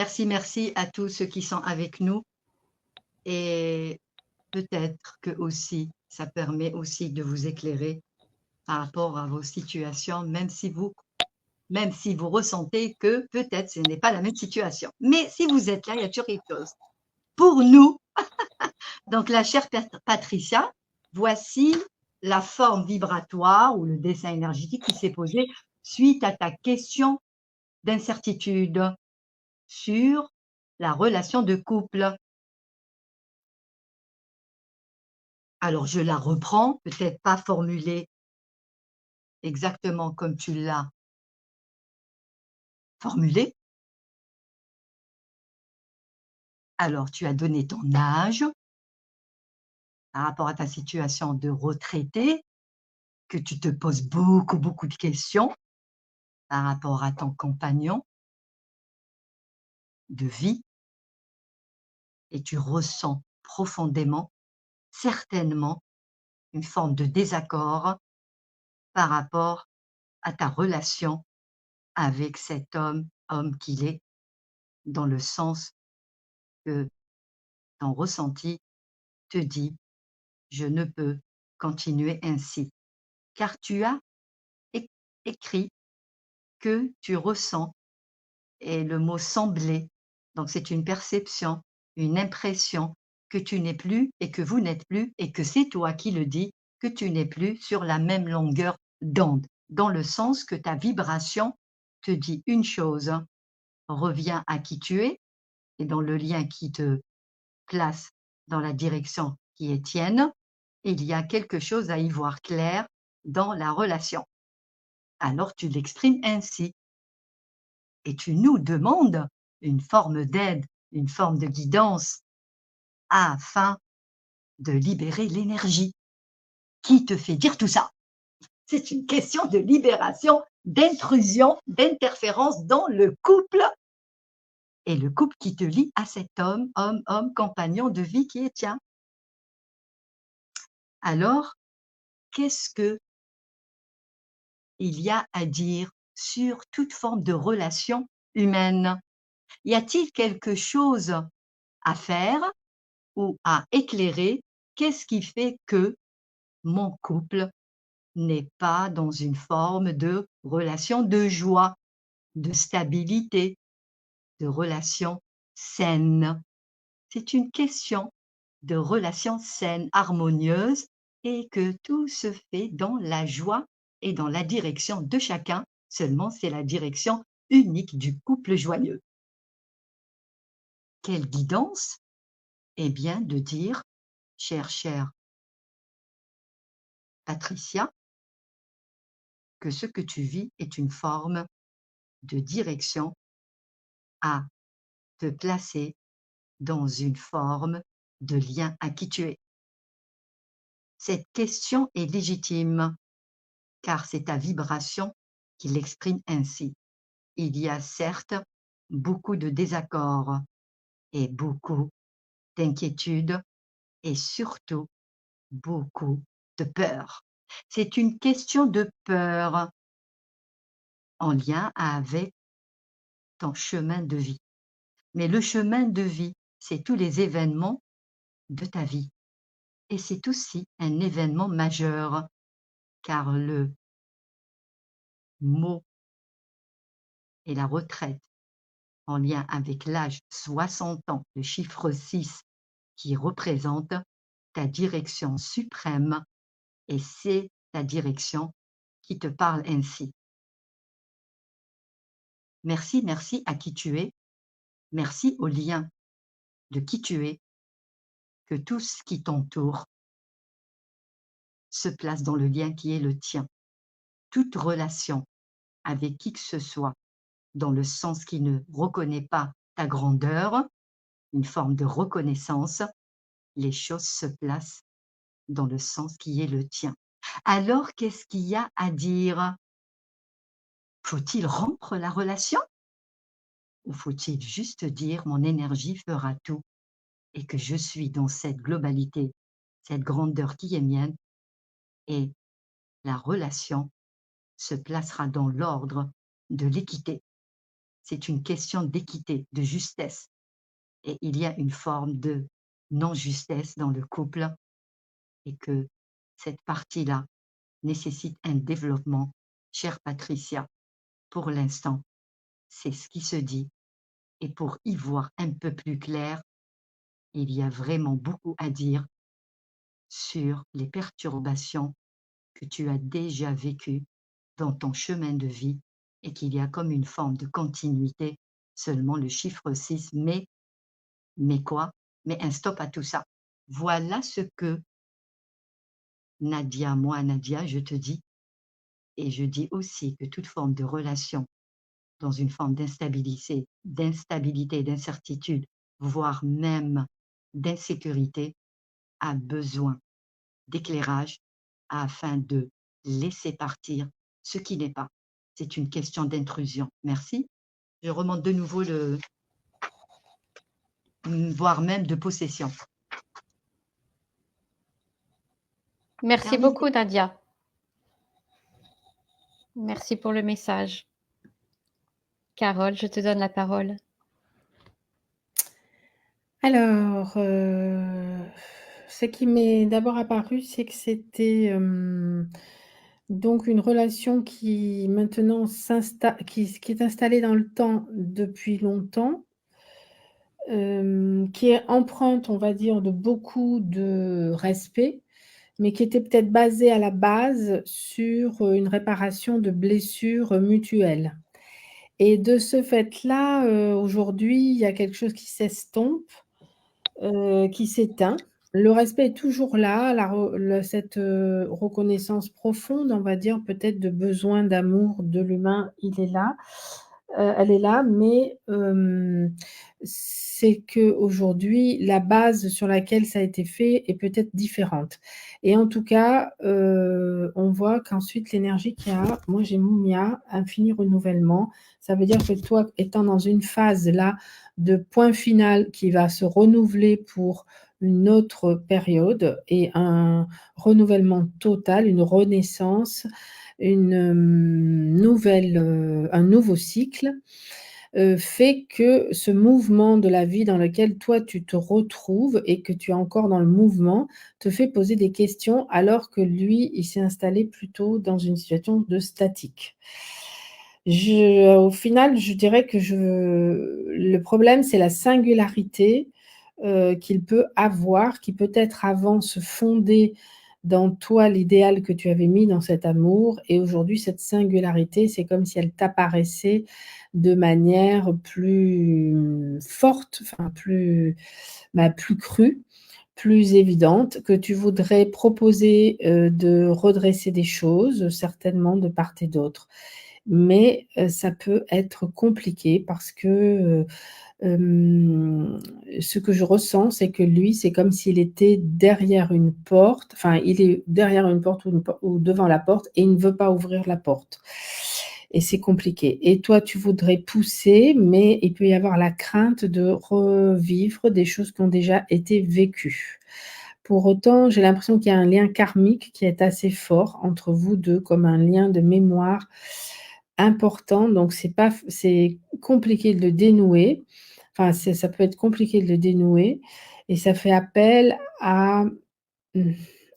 Merci, merci à tous ceux qui sont avec nous et peut-être que aussi, ça permet aussi de vous éclairer par rapport à vos situations, même si vous ressentez que peut-être ce n'est pas la même situation. Mais si vous êtes là, il y a toujours quelque chose. Pour nous, donc la chère Patricia, voici la forme vibratoire ou le dessin énergétique qui s'est posé suite à ta question d'incertitude sur la relation de couple. Alors je la reprends, peut-être pas formulée exactement comme tu l'as formulée. Alors tu as donné ton âge par rapport à ta situation de retraité, que tu te poses beaucoup, beaucoup de questions par rapport à ton compagnon de vie et tu ressens profondément, certainement, une forme de désaccord par rapport à ta relation avec cet homme qu'il est, dans le sens que ton ressenti te dit: «Je ne peux continuer ainsi». Car tu as écrit que tu ressens et le mot «sembler», donc c'est une perception, une impression que tu n'es plus et que vous n'êtes plus et que c'est toi qui le dis, que tu n'es plus sur la même longueur d'onde, dans le sens que ta vibration te dit une chose: «Reviens à qui tu es» et dans le lien qui te place dans la direction qui est tienne, il y a quelque chose à y voir clair dans la relation. Alors tu l'exprimes ainsi et tu nous demandes une forme d'aide, une forme de guidance afin de libérer l'énergie. Qui te fait dire tout ça? C'est une question de libération, d'intrusion, d'interférence dans le couple et le couple qui te lie à cet homme, compagnon de vie qui est tien. Alors, qu'est-ce que il y a à dire sur toute forme de relation humaine? Y a-t-il quelque chose à faire ou à éclairer? Qu'est-ce qui fait que mon couple n'est pas dans une forme de relation de joie, de stabilité, de relation saine? C'est une question de relation saine, harmonieuse et que tout se fait dans la joie et dans la direction de chacun, seulement c'est la direction unique du couple joyeux. Quelle guidance? Eh bien de dire: chère Patricia, que ce que tu vis est une forme de direction à te placer dans une forme de lien à qui tu es. Cette question est légitime, car c'est ta vibration qui l'exprime ainsi. Il y a certes beaucoup de désaccords et beaucoup d'inquiétudes et surtout beaucoup de peur. C'est une question de peur en lien avec ton chemin de vie. Mais le chemin de vie, c'est tous les événements de ta vie et c'est aussi un événement majeur, car le mot et la retraite en lien avec l'âge 60 ans, le chiffre 6 qui représente ta direction suprême et c'est ta direction qui te parle ainsi. Merci, merci à qui tu es, merci au lien de qui tu es, que tout ce qui t'entoure se place dans le lien qui est le tien. Toute relation avec qui que ce soit, dans le sens qui ne reconnaît pas ta grandeur, une forme de reconnaissance, les choses se placent dans le sens qui est le tien. Alors, qu'est-ce qu'il y a à dire? Faut-il rompre la relation? Ou faut-il juste dire: «Mon énergie fera tout» et que je suis dans cette globalité, cette grandeur qui est mienne et la relation se placera dans l'ordre de l'équité. c'est une question d'équité, de justesse et il y a une forme de non-justesse dans le couple et que cette partie-là nécessite un développement. Chère Patricia, pour l'instant, c'est ce qui se dit et pour y voir un peu plus clair, il y a vraiment beaucoup à dire sur les perturbations que tu as déjà vécues dans ton chemin de vie et qu'il y a comme une forme de continuité, seulement le chiffre 6, mais quoi? Mais un stop à tout ça. Voilà ce que Nadia, moi Nadia, je te dis, et je dis aussi que toute forme de relation dans une forme d'instabilité, d'incertitude, voire même d'insécurité, a besoin d'éclairage afin de laisser partir ce qui n'est pas. C'est une question d'intrusion. Merci. Je remonte de nouveau voire même de possession. Merci Terminé. beaucoup, Nadia. Merci pour le message. Carole, je te donne la parole. Alors, ce qui m'est d'abord apparu, c'est que c'était, donc une relation qui maintenant qui est installée dans le temps depuis longtemps, qui est empreinte, on va dire, de beaucoup de respect, mais qui était peut-être basée à la base sur, une réparation de blessures, mutuelles. Et de ce fait-là, aujourd'hui, il y a quelque chose qui s'estompe, qui s'éteint. Le respect est toujours là, cette, reconnaissance profonde, on va dire, peut-être de besoin d'amour de l'humain, elle est là, mais c'est qu'aujourd'hui, la base sur laquelle ça a été fait est peut-être différente. Et en tout cas, on voit qu'ensuite l'énergie qu'il y a, moi j'ai Mumia, infini renouvellement. Ça veut dire que toi, étant dans une phase là de point final qui va se renouveler pour une autre période et un renouvellement total, une renaissance, un nouveau cycle, fait que ce mouvement de la vie dans lequel toi tu te retrouves et que tu es encore dans le mouvement, te fait poser des questions alors que lui, il s'est installé plutôt dans une situation de statique. Au final, je dirais que le problème, c'est la singularité, qu'il peut avoir, qui peut-être avant se fondait dans toi l'idéal que tu avais mis dans cet amour et aujourd'hui cette singularité, c'est comme si elle t'apparaissait de manière plus forte, enfin plus crue, plus évidente, que tu voudrais proposer, de redresser des choses, certainement de part et d'autre. Mais, ça peut être compliqué parce que, ce que je ressens, c'est que lui, c'est comme s'il était derrière une porte, enfin, il est derrière une porte ou devant la porte et il ne veut pas ouvrir la porte et c'est compliqué et toi, tu voudrais pousser, mais il peut y avoir la crainte de revivre des choses qui ont déjà été vécues. Pour autant, j'ai l'impression qu'il y a un lien karmique qui est assez fort entre vous 2, comme un lien de mémoire important, donc c'est compliqué de le dénouer. Enfin, ça peut être compliqué de le dénouer et ça fait appel à, mmh,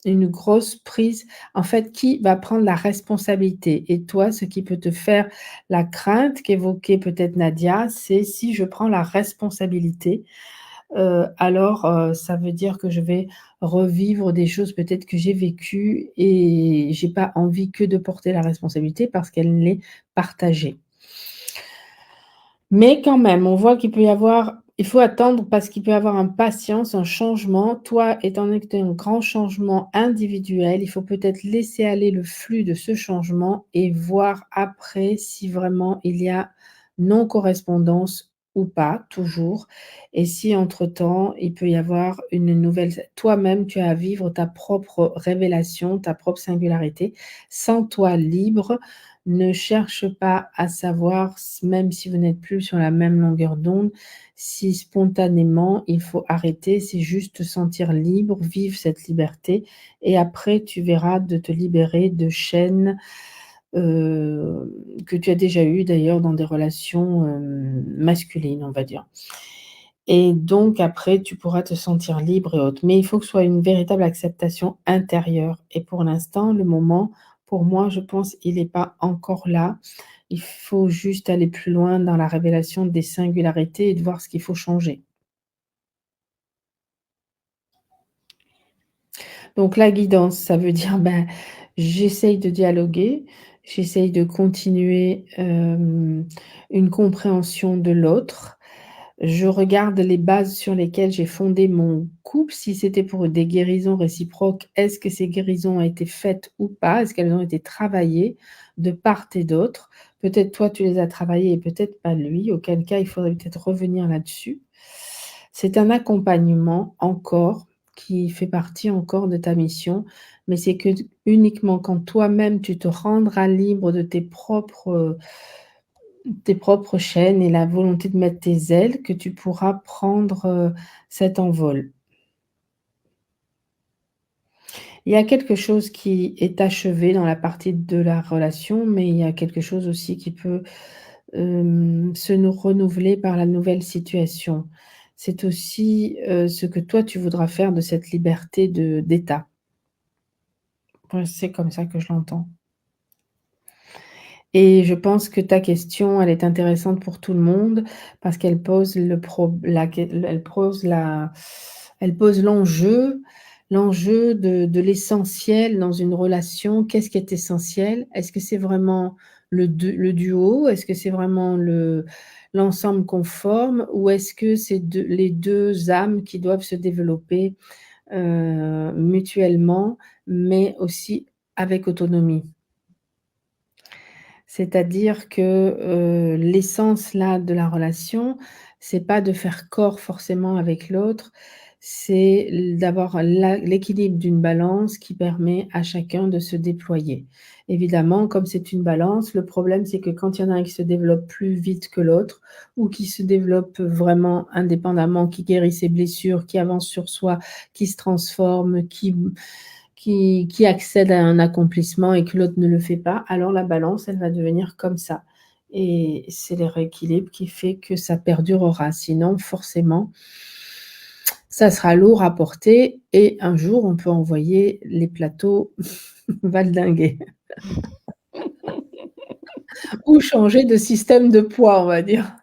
une grosse prise. En fait, qui va prendre la responsabilité? Et toi, ce qui peut te faire la crainte qu'évoquait peut-être Nadia, c'est: «Si je prends la responsabilité, alors, ça veut dire que je vais revivre des choses peut-être que j'ai vécues et j'ai pas envie que de porter la responsabilité parce qu'elle l'est partagée». Mais quand même, on voit il faut attendre parce qu'il peut y avoir patience, un changement. Toi, étant donné que tu as un grand changement individuel, il faut peut-être laisser aller le flux de ce changement et voir après si vraiment il y a non-correspondance ou pas, toujours. Et si entre-temps, il peut y avoir une nouvelle toi-même, tu as à vivre ta propre révélation, ta propre singularité. Sens-toi libre, ne cherche pas à savoir, même si vous n'êtes plus sur la même longueur d'onde, si spontanément il faut arrêter, c'est juste te sentir libre, vivre cette liberté et après tu verras de te libérer de chaînes, que tu as déjà eues d'ailleurs dans des relations, masculines, on va dire. Et donc après, tu pourras te sentir libre et autres. Mais il faut que ce soit une véritable acceptation intérieure et pour l'instant, le moment, pour moi, je pense, il est pas encore là. Il faut juste aller plus loin dans la révélation des singularités et de voir ce qu'il faut changer. Donc la guidance, ça veut dire, ben, j'essaye de dialoguer, j'essaye de continuer, une compréhension de l'autre. Je regarde les bases sur lesquelles j'ai fondé mon couple. Si c'était pour des guérisons réciproques, est-ce que ces guérisons ont été faites ou pas? Est-ce qu'elles ont été travaillées de part et d'autre? Peut-être toi, tu les as travaillées et peut-être pas lui, auquel cas il faudrait peut-être revenir là-dessus. C'est un accompagnement encore qui fait partie encore de ta mission, mais c'est que uniquement quand toi-même tu te rendras libre de tes propres chaînes et la volonté de mettre tes ailes, que tu pourras prendre, cet envol. Il y a quelque chose qui est achevé dans la partie de la relation, mais il y a quelque chose aussi qui peut, se nous renouveler par la nouvelle situation. C'est aussi, ce que toi tu voudras faire de cette liberté d'état. Ouais, c'est comme ça que je l'entends. Et je pense que ta question, elle est intéressante pour tout le monde parce qu'elle pose le pro la ques elle pose l'enjeu de l'essentiel dans une relation. Qu'est-ce qui est essentiel? Est-ce que c'est vraiment le duo? Est-ce que c'est vraiment l'ensemble qu'on forme? Ou est-ce que c'est les 2 âmes qui doivent se développer, mutuellement, mais aussi avec autonomie? C'est-à-dire que, l'essence là de la relation, c'est pas de faire corps forcément avec l'autre, c'est d'avoir l'équilibre d'une balance qui permet à chacun de se déployer. Évidemment, comme c'est une balance, le problème c'est que quand il y en a un qui se développe plus vite que l'autre ou qui se développe vraiment indépendamment, qui guérit ses blessures, qui avance sur soi, qui se transforme, qui accède à un accomplissement et que l'autre ne le fait pas, alors la balance, elle va devenir comme ça et c'est le rééquilibre qui fait que ça perdurera. Sinon, forcément, ça sera lourd à porter et un jour, on peut envoyer les plateaux valdinguer ou changer de système de poids, on va dire.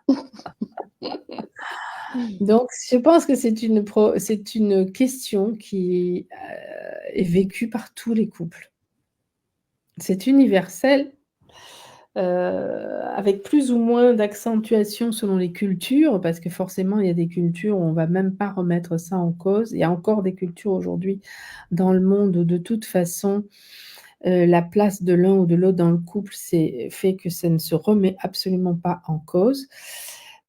Donc je pense que c'est une question qui, est vécue par tous les couples. C'est universel. Avec plus ou moins d'accentuation selon les cultures, parce que forcément il y a des cultures où on va même pas remettre ça en cause. Il y a encore des cultures aujourd'hui dans le monde où de toute façon, la place de l'un ou de l'autre dans le couple, c'est fait que ça ne se remet absolument pas en cause,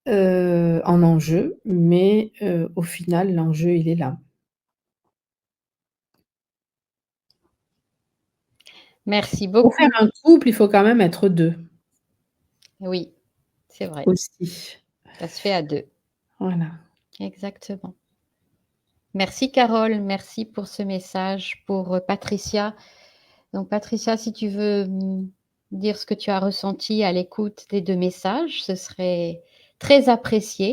en enjeu, mais au final l'enjeu il est là. Merci Pour faire beaucoup. un couple, il faut quand même être 2 Oui, c'est vrai, aussi. ça se fait à 2. Voilà. Exactement. Merci Carole, merci pour ce message. Pour, Patricia. Donc Patricia, si tu veux, dire ce que tu as ressenti à l'écoute des 2 messages, ce serait très apprécié.